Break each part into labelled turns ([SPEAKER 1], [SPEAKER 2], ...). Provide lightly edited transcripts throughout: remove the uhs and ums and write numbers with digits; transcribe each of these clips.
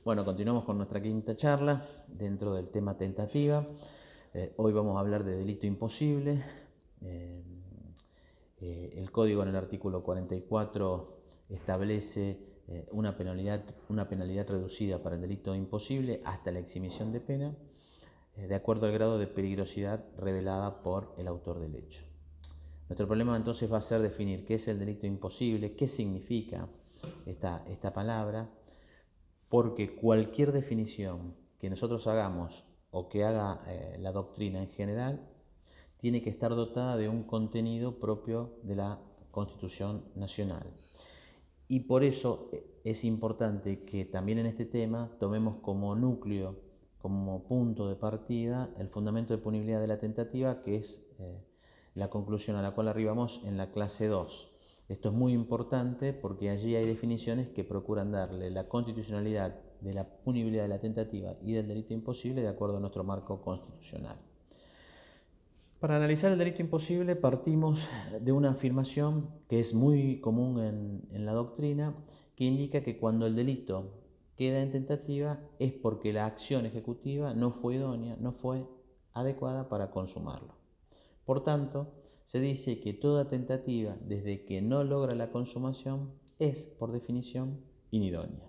[SPEAKER 1] Bueno, continuamos con nuestra quinta charla dentro del tema tentativa. Hoy vamos a hablar de delito imposible. Eh, el código en el artículo 44 establece una penalidad reducida para el delito imposible hasta la exhibición de pena, de acuerdo al grado de peligrosidad revelada por el autor del hecho. Nuestro problema entonces va a ser definir qué es el delito imposible, qué significa esta palabra, porque cualquier definición que nosotros hagamos o que haga la doctrina en general tiene que estar dotada de un contenido propio de la Constitución Nacional. Y por eso es importante que también en este tema tomemos como núcleo, como punto de partida, el fundamento de punibilidad de la tentativa, que es la conclusión a la cual arribamos en la clase 2. Esto es muy importante porque allí hay definiciones que procuran darle la constitucionalidad de la punibilidad de la tentativa y del delito imposible de acuerdo a nuestro marco constitucional. Para analizar el delito imposible partimos de una afirmación que es muy común en la doctrina, que indica que cuando el delito queda en tentativa es porque la acción ejecutiva no fue idónea, no fue adecuada para consumarlo. Por tanto, se dice que toda tentativa, desde que no logra la consumación, es, por definición, inidónea.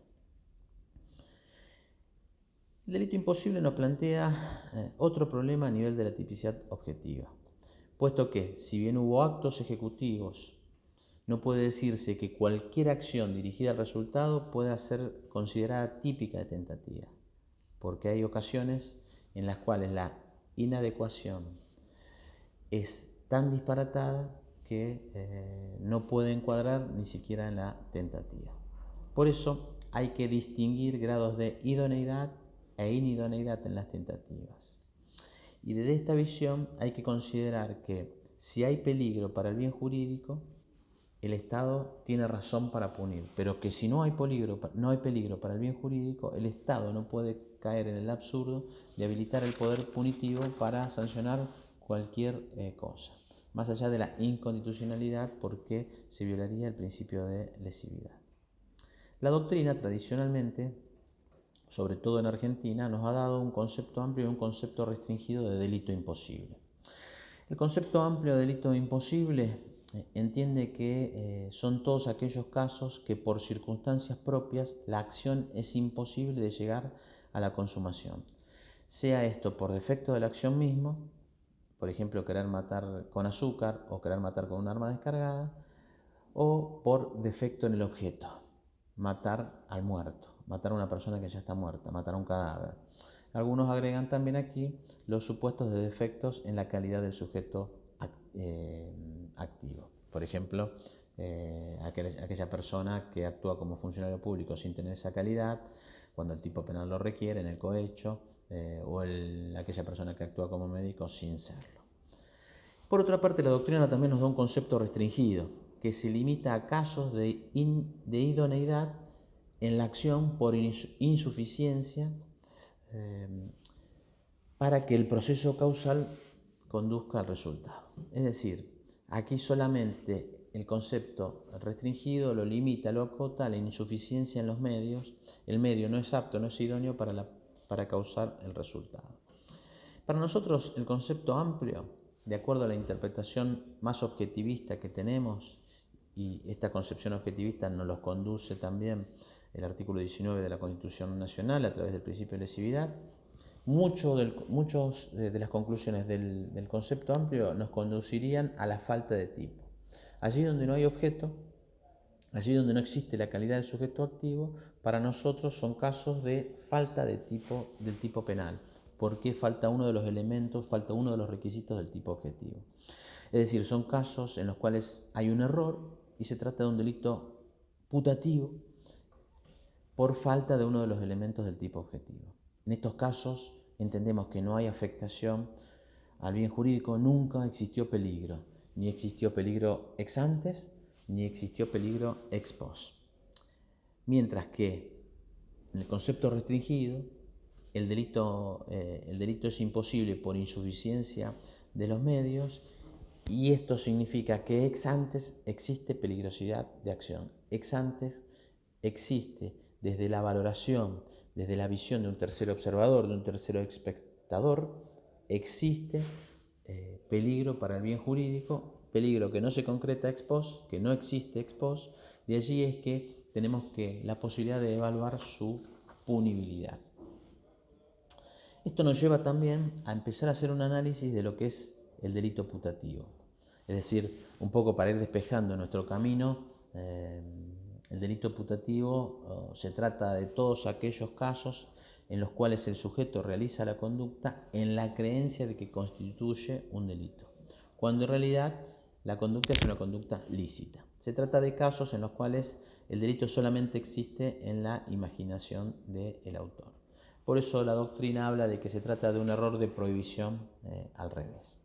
[SPEAKER 1] El delito imposible nos plantea otro problema a nivel de la tipicidad objetiva, puesto que, si bien hubo actos ejecutivos, no puede decirse que cualquier acción dirigida al resultado pueda ser considerada típica de tentativa, porque hay ocasiones en las cuales la inadecuación es tan disparatada que no puede encuadrar ni siquiera en la tentativa. Por eso hay que distinguir grados de idoneidad e inidoneidad en las tentativas. Y desde esta visión hay que considerar que si hay peligro para el bien jurídico, el Estado tiene razón para punir, pero que si no hay peligro para el bien jurídico, el Estado no puede caer en el absurdo de habilitar el poder punitivo para sancionar cualquier cosa, más allá de la inconstitucionalidad, porque se violaría el principio de lesividad. La doctrina tradicionalmente, sobre todo en Argentina, nos ha dado un concepto amplio y un concepto restringido de delito imposible. El concepto amplio de delito imposible entiende que son todos aquellos casos que por circunstancias propias la acción es imposible de llegar a la consumación. Sea esto por defecto de la acción misma, por ejemplo querer matar con azúcar o querer matar con un arma descargada, o por defecto en el objeto, matar al muerto, matar a una persona que ya está muerta, matar a un cadáver. Algunos agregan también aquí los supuestos de defectos en la calidad del sujeto activo. Por ejemplo, aquella persona que actúa como funcionario público sin tener esa calidad, cuando el tipo penal lo requiere, en el cohecho, o aquella persona que actúa como médico sin serlo. Por otra parte, la doctrina también nos da un concepto restringido, que se limita a casos de idoneidad en la acción por insuficiencia para que el proceso causal conduzca al resultado. Es decir, aquí solamente el concepto restringido lo limita, lo acota a la insuficiencia en los medios. El medio no es apto, no es idóneo para causar el resultado. Para nosotros el concepto amplio, de acuerdo a la interpretación más objetivista que tenemos, y esta concepción objetivista nos los conduce también el artículo 19 de la Constitución Nacional a través del principio de lesividad, muchas de las conclusiones del concepto amplio nos conducirían a la falta de tipo. Allí donde no hay objeto, allí donde no existe la calidad del sujeto activo, para nosotros son casos de falta del tipo penal, porque falta uno de los elementos, falta uno de los requisitos del tipo objetivo. Es decir, son casos en los cuales hay un error y se trata de un delito putativo por falta de uno de los elementos del tipo objetivo. En estos casos entendemos que no hay afectación al bien jurídico, nunca existió peligro, ni existió peligro ex antes, ni existió peligro ex post. Mientras que en el concepto restringido, el delito es imposible por insuficiencia de los medios, y esto significa que ex antes existe peligrosidad de acción. Ex antes existe desde la valoración desde la visión de un tercer observador, de un tercero espectador, existe peligro para el bien jurídico, peligro que no se concreta ex post, que no existe ex post. De allí es que tenemos la posibilidad de evaluar su punibilidad. Esto nos lleva también a empezar a hacer un análisis de lo que es el delito putativo. Es decir, un poco para ir despejando nuestro camino, el delito putativo se trata de todos aquellos casos en los cuales el sujeto realiza la conducta en la creencia de que constituye un delito, cuando en realidad la conducta es una conducta lícita. Se trata de casos en los cuales el delito solamente existe en la imaginación del autor. Por eso la doctrina habla de que se trata de un error de prohibición al revés.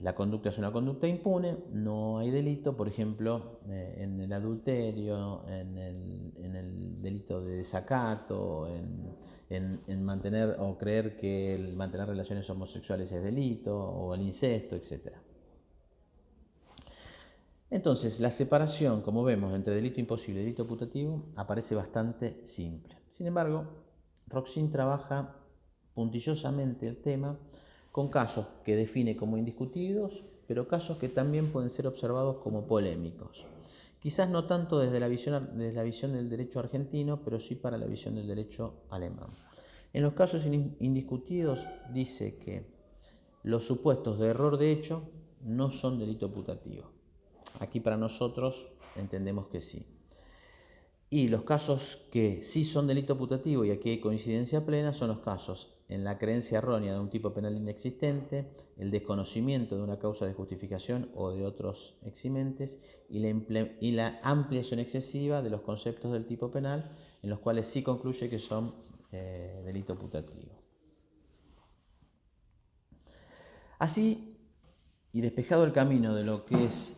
[SPEAKER 1] La conducta es una conducta impune, no hay delito, por ejemplo, en el adulterio, en el delito de desacato, en mantener o creer que el mantener relaciones homosexuales es delito, o el incesto, etc. Entonces, la separación, como vemos, entre delito imposible y delito putativo aparece bastante simple. Sin embargo, Roxin trabaja puntillosamente el tema con casos que define como indiscutidos, pero casos que también pueden ser observados como polémicos. Quizás no tanto desde la visión del derecho argentino, pero sí para la visión del derecho alemán. En los casos indiscutidos dice que los supuestos de error de hecho no son delito putativo. Aquí para nosotros entendemos que sí. Y los casos que sí son delito putativo, y aquí hay coincidencia plena, son los casos en la creencia errónea de un tipo penal inexistente, el desconocimiento de una causa de justificación o de otros eximentes, y la ampliación excesiva de los conceptos del tipo penal, en los cuales sí concluye que son delito putativo. Así, y despejado el camino de lo que es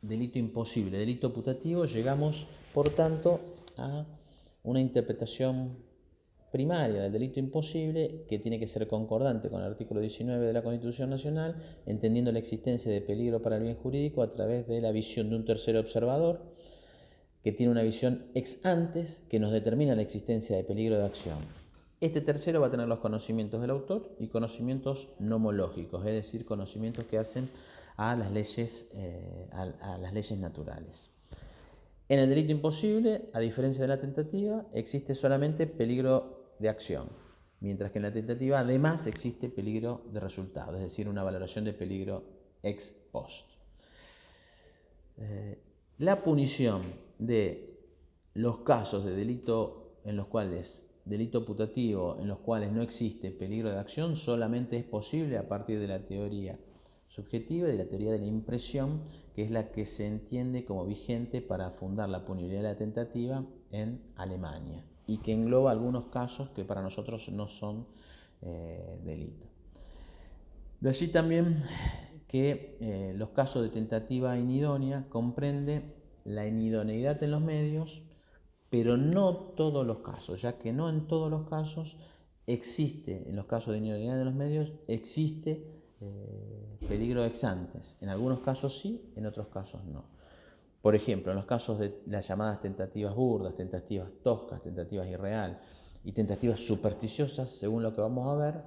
[SPEAKER 1] delito imposible, delito putativo, llegamos, por tanto, a una interpretación primaria del delito imposible que tiene que ser concordante con el artículo 19 de la Constitución Nacional, entendiendo la existencia de peligro para el bien jurídico a través de la visión de un tercero observador, que tiene una visión ex antes que nos determina la existencia de peligro de acción. Este tercero va a tener los conocimientos del autor y conocimientos nomológicos, es decir, conocimientos que hacen a las leyes naturales. En el delito imposible, a diferencia de la tentativa, existe solamente peligro de acción, mientras que en la tentativa además existe peligro de resultado, es decir, una valoración de peligro ex post. La punición de los casos de delito en los cuales delito putativo en los cuales no existe peligro de acción solamente es posible a partir de la teoría subjetiva y de la teoría de la impresión, que es la que se entiende como vigente para fundar la punibilidad de la tentativa en Alemania y que engloba algunos casos que para nosotros no son delito. De allí también que los casos de tentativa inidónea comprende la inidoneidad en los medios, pero no todos los casos, ya que no en todos los casos existe, en los casos de inidoneidad de los medios, existe peligro ex antes. En algunos casos sí, en otros casos no. Por ejemplo, en los casos de las llamadas tentativas burdas, tentativas toscas, tentativas irreal y tentativas supersticiosas, según lo que vamos a ver,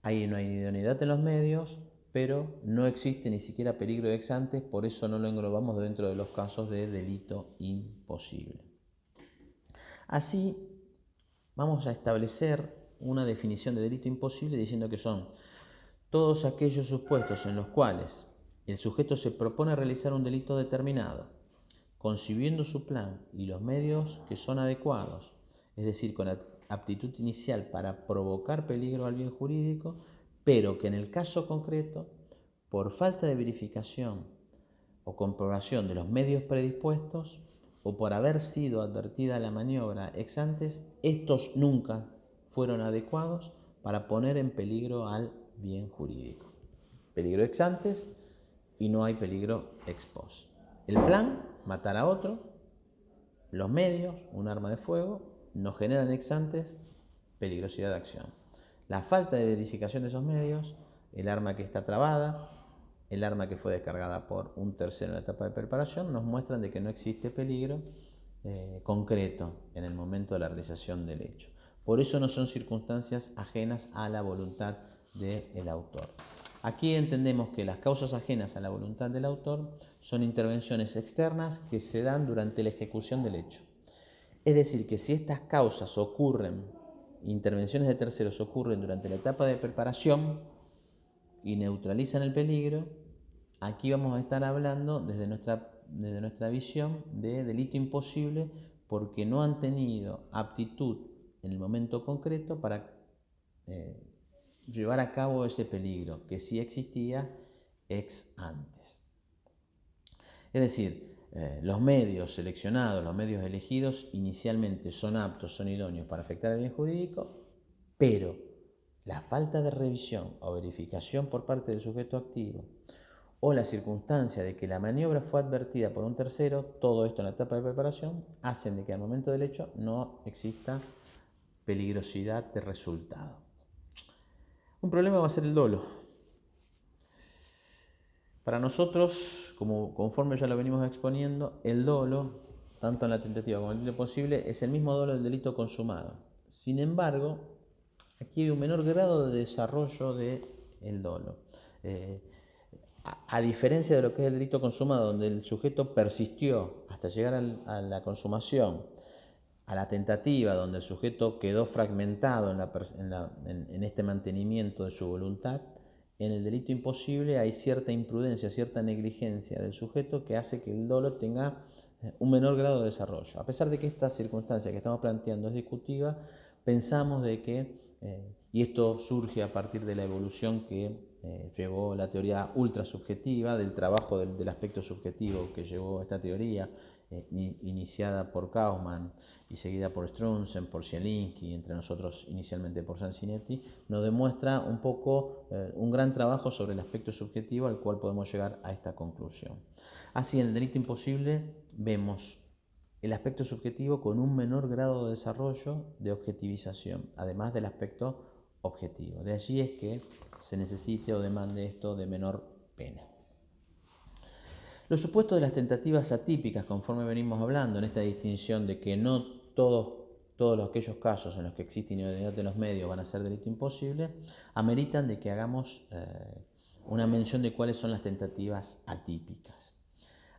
[SPEAKER 1] hay una idoneidad en los medios, pero no existe ni siquiera peligro ex ante, por eso no lo englobamos dentro de los casos de delito imposible. Así, vamos a establecer una definición de delito imposible diciendo que son todos aquellos supuestos en los cuales el sujeto se propone realizar un delito determinado, concibiendo su plan y los medios que son adecuados, es decir, con aptitud inicial para provocar peligro al bien jurídico, pero que en el caso concreto, por falta de verificación o comprobación de los medios predispuestos, o por haber sido advertida la maniobra ex antes, estos nunca fueron adecuados para poner en peligro al bien jurídico. Peligro ex antes y no hay peligro ex post. El plan, matar a otro, los medios, un arma de fuego, no generan ex antes peligrosidad de acción. La falta de verificación de esos medios, el arma que está trabada, el arma que fue descargada por un tercero en la etapa de preparación, nos muestran de que no existe peligro concreto en el momento de la realización del hecho. Por eso no son circunstancias ajenas a la voluntad del autor. Aquí entendemos que las causas ajenas a la voluntad del autor son intervenciones externas que se dan durante la ejecución del hecho. Es decir, que si estas causas ocurren, intervenciones de terceros ocurren durante la etapa de preparación y neutralizan el peligro, aquí vamos a estar hablando desde nuestra visión de delito imposible porque no han tenido aptitud en el momento concreto para llevar a cabo ese peligro que sí existía ex antes. Es decir, los medios seleccionados, los medios elegidos inicialmente son aptos, son idóneos para afectar el bien jurídico, pero la falta de revisión o verificación por parte del sujeto activo o la circunstancia de que la maniobra fue advertida por un tercero, todo esto en la etapa de preparación, hacen de que al momento del hecho no exista peligrosidad de resultado. Un problema va a ser el dolo. Para nosotros, conforme ya lo venimos exponiendo, el dolo, tanto en la tentativa como en el delito posible, es el mismo dolo del delito consumado. Sin embargo, aquí hay un menor grado de desarrollo del dolo. A diferencia de lo que es el delito consumado, donde el sujeto persistió hasta llegar a la consumación, a la tentativa, donde el sujeto quedó fragmentado en este mantenimiento de su voluntad, en el delito imposible hay cierta imprudencia, cierta negligencia del sujeto que hace que el dolo tenga un menor grado de desarrollo. A pesar de que esta circunstancia que estamos planteando es discutiva, pensamos de que, y esto surge a partir de la evolución que llevó la teoría ultrasubjetiva, del trabajo del aspecto subjetivo que llevó esta teoría, iniciada por Kauffman y seguida por Strunzen, por Zielinski, entre nosotros inicialmente por Sansinetti, nos demuestra un poco un gran trabajo sobre el aspecto subjetivo al cual podemos llegar a esta conclusión. Así, en el delito imposible vemos el aspecto subjetivo con un menor grado de desarrollo de objetivización, además del aspecto objetivo. De allí es que se necesite o demande esto de menor pena. Los supuestos de las tentativas atípicas, conforme venimos hablando en esta distinción de que no todos aquellos casos en los que existe idoneidad de los medios van a ser delito imposible, ameritan de que hagamos una mención de cuáles son las tentativas atípicas.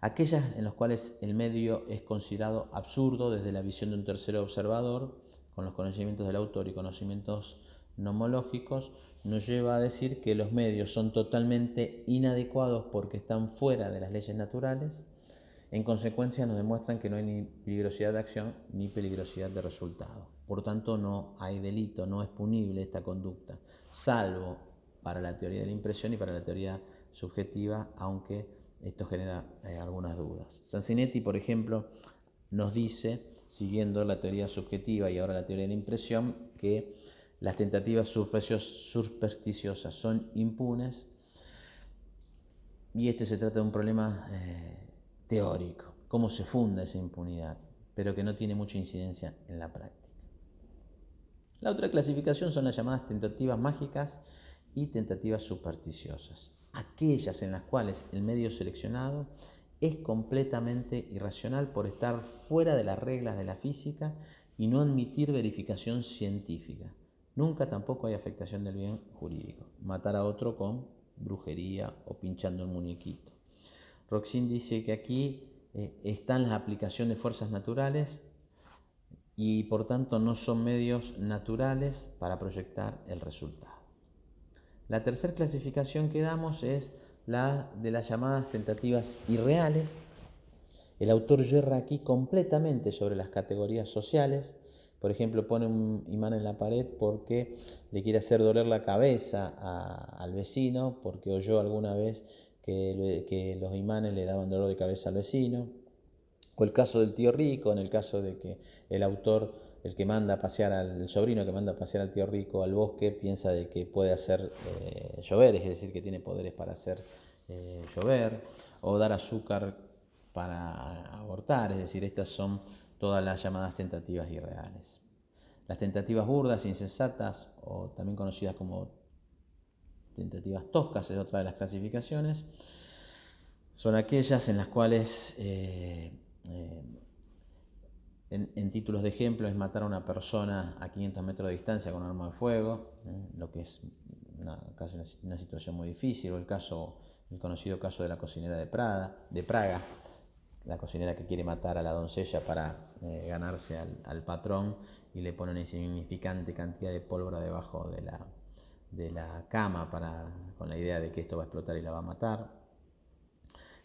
[SPEAKER 1] Aquellas en las cuales el medio es considerado absurdo desde la visión de un tercero observador, con los conocimientos del autor y conocimientos nomológicos, nos lleva a decir que los medios son totalmente inadecuados porque están fuera de las leyes naturales. En consecuencia, nos demuestran que no hay ni peligrosidad de acción ni peligrosidad de resultado. Por tanto, no hay delito, no es punible esta conducta, salvo para la teoría de la impresión y para la teoría subjetiva, aunque esto genera algunas dudas. Sansinetti, por ejemplo, nos dice, siguiendo la teoría subjetiva y ahora la teoría de la impresión, que las tentativas supersticiosas son impunes y se trata de un problema teórico, cómo se funda esa impunidad, pero que no tiene mucha incidencia en la práctica. La otra clasificación son las llamadas tentativas mágicas y tentativas supersticiosas, aquellas en las cuales el medio seleccionado es completamente irracional por estar fuera de las reglas de la física y no admitir verificación científica. Nunca tampoco hay afectación del bien jurídico. Matar a otro con brujería o pinchando un muñequito. Roxin dice que aquí están las aplicaciones de fuerzas naturales y por tanto no son medios naturales para proyectar el resultado. La tercera clasificación que damos es la de las llamadas tentativas irreales. El autor yerra aquí completamente sobre las categorías sociales. Por ejemplo, pone un imán en la pared porque le quiere hacer doler la cabeza al vecino, porque oyó alguna vez que los imanes le daban dolor de cabeza al vecino. O el caso del tío rico, en el caso de que el autor, el que manda a pasear el sobrino que manda a pasear al tío rico al bosque, piensa de que puede hacer llover, es decir, que tiene poderes para hacer llover, o dar azúcar para abortar, es decir, estas son todas las llamadas tentativas irreales. Las tentativas burdas, insensatas, o también conocidas como tentativas toscas, es otra de las clasificaciones, son aquellas en las cuales en títulos de ejemplo es matar a una persona a 500 metros de distancia con un arma de fuego, lo que es casi una situación muy difícil, o el conocido caso de la cocinera de Praga, la cocinera que quiere matar a la doncella para ganarse al patrón y le pone una insignificante cantidad de pólvora debajo de la cama con la idea de que esto va a explotar y la va a matar.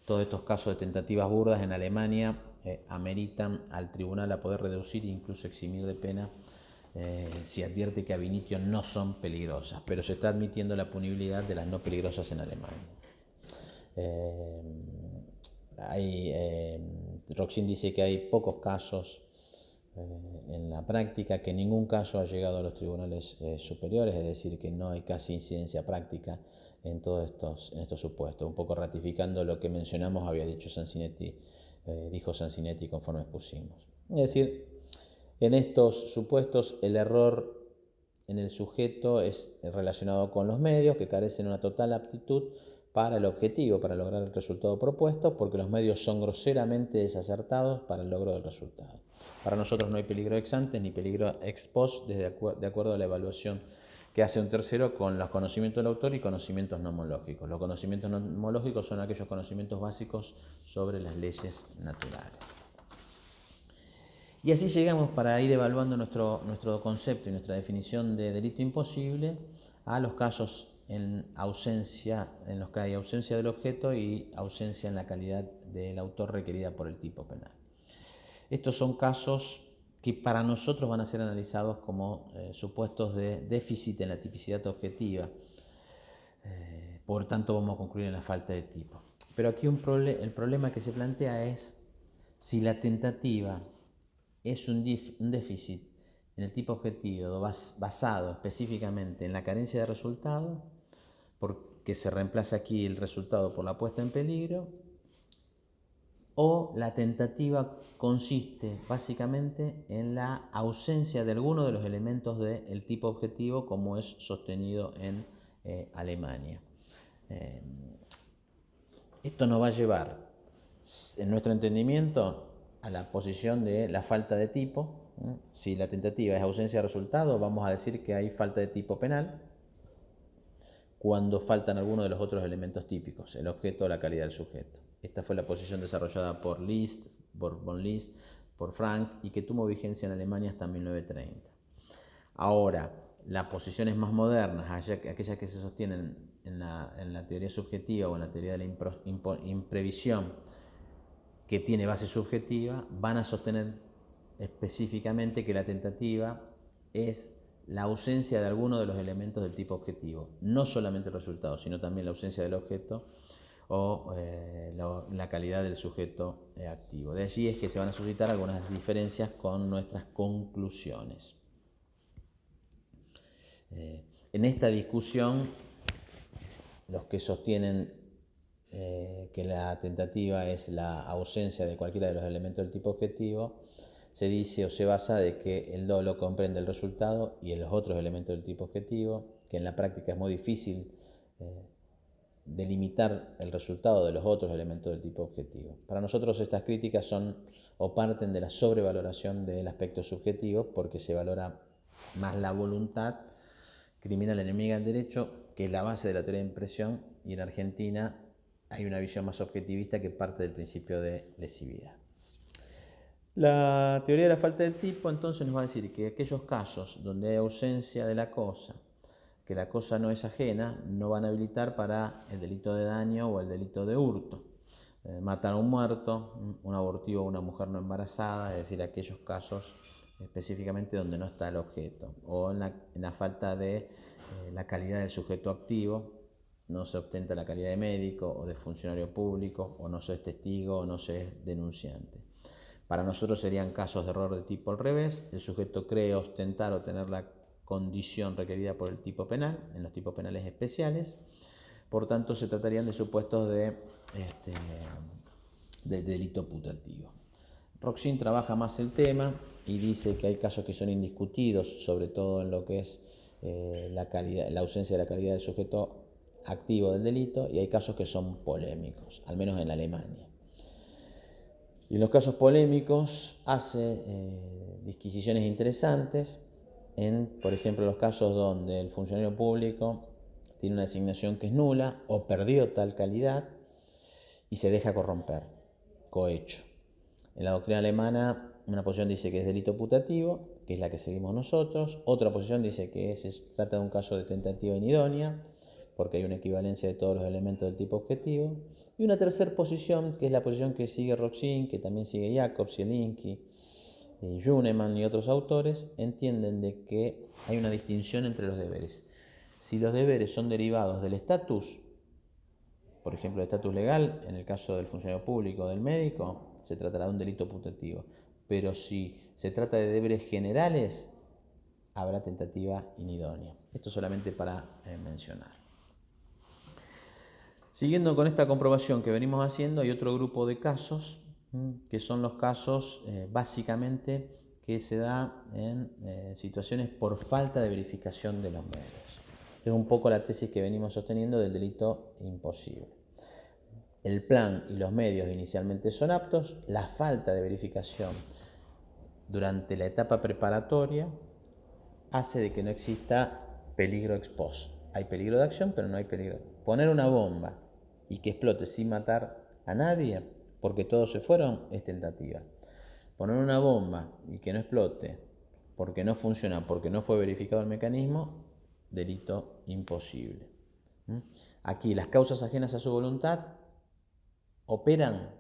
[SPEAKER 1] Todos estos casos de tentativas burdas en Alemania ameritan al tribunal a poder reducir e incluso eximir de pena si advierte que ab initio no son peligrosas, pero se está admitiendo la punibilidad de las no peligrosas en Alemania. Roxin dice que hay pocos casos en la práctica, que ningún caso ha llegado a los tribunales superiores, es decir, que no hay casi incidencia práctica en todos estos supuestos, un poco ratificando lo que mencionamos, había dicho Sansinetti, dijo Sansinetti conforme expusimos. Es decir, en estos supuestos el error en el sujeto es relacionado con los medios, que carecen de una total aptitud para el objetivo, para lograr el resultado propuesto, porque los medios son groseramente desacertados para el logro del resultado. Para nosotros no hay peligro ex ante ni peligro ex post, de acuerdo a la evaluación que hace un tercero con los conocimientos del autor y conocimientos nomológicos. Los conocimientos nomológicos son aquellos conocimientos básicos sobre las leyes naturales. Y así llegamos, para ir evaluando nuestro concepto y nuestra definición de delito imposible, a los casos en los que hay ausencia del objeto y ausencia en la calidad del autor requerida por el tipo penal. Estos son casos que para nosotros van a ser analizados como supuestos de déficit en la tipicidad objetiva. Por tanto, vamos a concluir en la falta de tipo. Pero aquí el problema que se plantea es si la tentativa es un déficit en el tipo objetivo basado específicamente en la carencia de resultado, porque se reemplaza aquí el resultado por la puesta en peligro, o la tentativa consiste básicamente en la ausencia de alguno de los elementos del tipo objetivo, como es sostenido en Alemania. Esto nos va a llevar, en nuestro entendimiento, a la posición de la falta de tipo. Si la tentativa es ausencia de resultado, vamos a decir que hay falta de tipo penal cuando faltan algunos de los otros elementos típicos, el objeto o la calidad del sujeto. Esta fue la posición desarrollada por von List, por Frank, y que tuvo vigencia en Alemania hasta 1930. Ahora, las posiciones más modernas, aquellas que se sostienen en la teoría subjetiva o en la teoría de la imprevisión, que tiene base subjetiva, van a sostener específicamente que la tentativa es la ausencia de alguno de los elementos del tipo objetivo, no solamente el resultado, sino también la ausencia del objeto o la calidad del sujeto activo. De allí es que se van a suscitar algunas diferencias con nuestras conclusiones. En esta discusión, los que sostienen que la tentativa es la ausencia de cualquiera de los elementos del tipo objetivo, se dice o se basa de que el dolo comprende el resultado y los otros elementos del tipo objetivo, que en la práctica es muy difícil delimitar el resultado de los otros elementos del tipo objetivo. Para nosotros estas críticas son o parten de la sobrevaloración del aspecto subjetivo, porque se valora más la voluntad criminal enemiga del derecho, que es la base de la teoría de impresión, y en Argentina hay una visión más objetivista que parte del principio de lesividad. La teoría de la falta de tipo entonces nos va a decir que aquellos casos donde hay ausencia de la cosa, que la cosa no es ajena, no van a habilitar para el delito de daño o el delito de hurto. Matar a un muerto, un abortivo o una mujer no embarazada, es decir, aquellos casos específicamente donde no está el objeto, o en la falta de la calidad del sujeto activo, no se ostenta la calidad de médico o de funcionario público, o no se es testigo o no se es denunciante. Para nosotros serían casos de error de tipo al revés: el sujeto cree ostentar o tener la condición requerida por el tipo penal, en los tipos penales especiales. Por tanto, se tratarían de supuestos de delito putativo. Roxin trabaja más el tema y dice que hay casos que son indiscutidos, sobre todo en lo que es la ausencia de la calidad del sujeto activo del delito, y hay casos que son polémicos, al menos en Alemania. Y en los casos polémicos hace disquisiciones interesantes por ejemplo, los casos donde el funcionario público tiene una designación que es nula o perdió tal calidad y se deja corromper, cohecho. En la doctrina alemana, una posición dice que es delito putativo, que es la que seguimos nosotros. Otra posición dice que se trata de un caso de tentativa inidónea, porque hay una equivalencia de todos los elementos del tipo objetivo. Y una tercera posición, que es la posición que sigue Roxin, que también sigue Jacobs, Zielinski, Juneman y otros autores, entienden de que hay una distinción entre los deberes. Si los deberes son derivados del estatus, por ejemplo, el estatus legal, en el caso del funcionario público o del médico, se tratará de un delito putativo. Pero si se trata de deberes generales, habrá tentativa inidónea. Esto solamente para mencionar. Siguiendo con esta comprobación que venimos haciendo, hay otro grupo de casos, que son los casos básicamente que se da en situaciones por falta de verificación de los medios. Es un poco la tesis que venimos sosteniendo del delito imposible. El plan y los medios inicialmente son aptos, la falta de verificación durante la etapa preparatoria hace de que no exista peligro ex post. Hay peligro de acción, pero no hay peligro. Poner una bomba y que explote sin matar a nadie, porque todos se fueron, es tentativa. Poner una bomba y que no explote, porque no funciona, porque no fue verificado el mecanismo, delito imposible. Aquí las causas ajenas a su voluntad operan